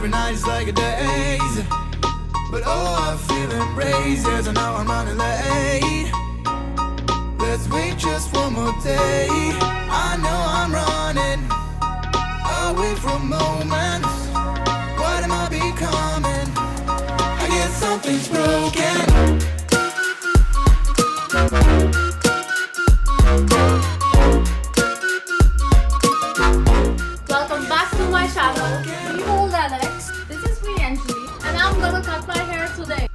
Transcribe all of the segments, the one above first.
every night is like a daze. But oh, I feel embraced, yes, I know I'm running late. Let's wait just one more day. I know I'm running away from moments. What am I becoming? I guess something's broken. Welcome back to my channel. Behold Alex. This is me Anjali and I'm gonna cut my hair today.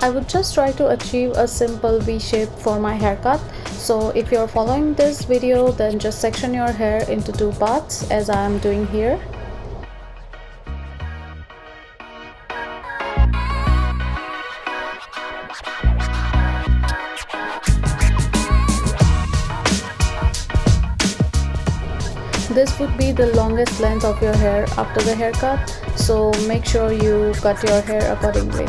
I would just try to achieve a simple V shape for my haircut. So if you're following this video, then just section your hair into two parts as I am doing here. This would be the longest length of your hair after the haircut, so make sure you cut your hair accordingly.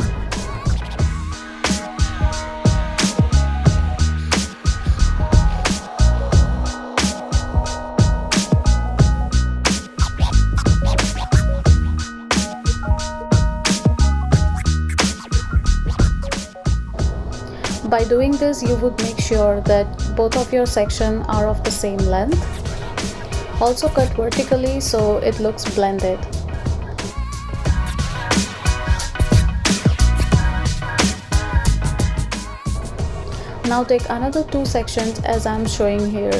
By doing this, you would make sure that both of your sections are of the same length. Also cut vertically so it looks blended. Now take another two sections as I'm showing here.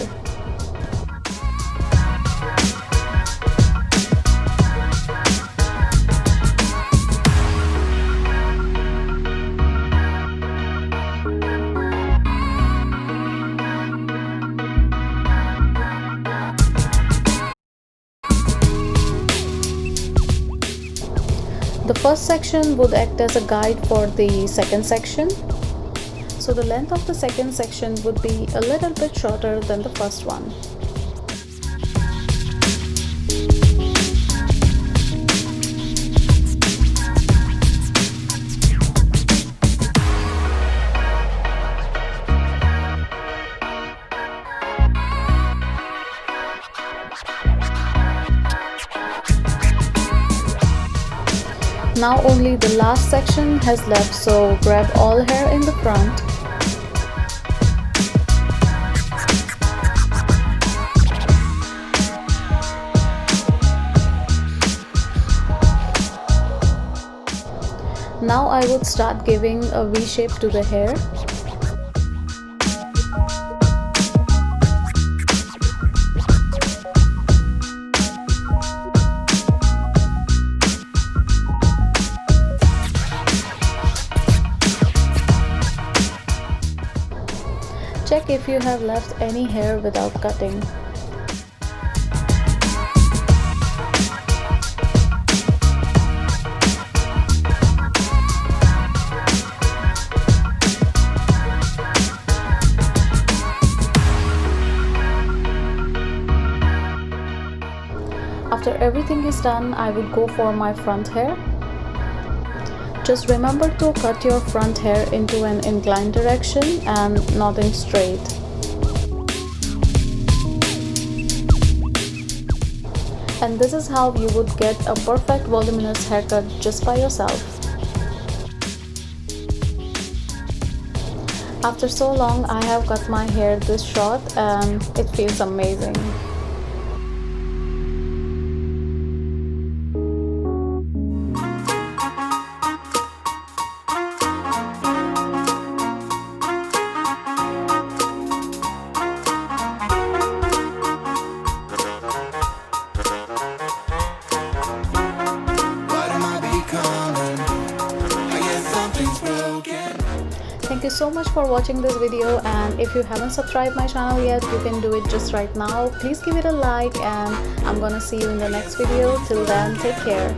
The first section would act as a guide for the second section. So the length of the second section would be a little bit shorter than the first one. Now only the last section has left, so grab all hair in the front. Now I would start giving a V shape to the hair. Check if you have left any hair without cutting. After everything is done, I would go for my front hair. Just remember to cut your front hair into an inclined direction and not in straight. And this is how you would get a perfect voluminous haircut just by yourself. After so long, I have cut my hair this short and it feels amazing. Thank you so much for watching this video, and if you haven't subscribed my channel yet, you can do it just right now. Please give it a like, and I'm gonna see you in the next video. Till then, take care.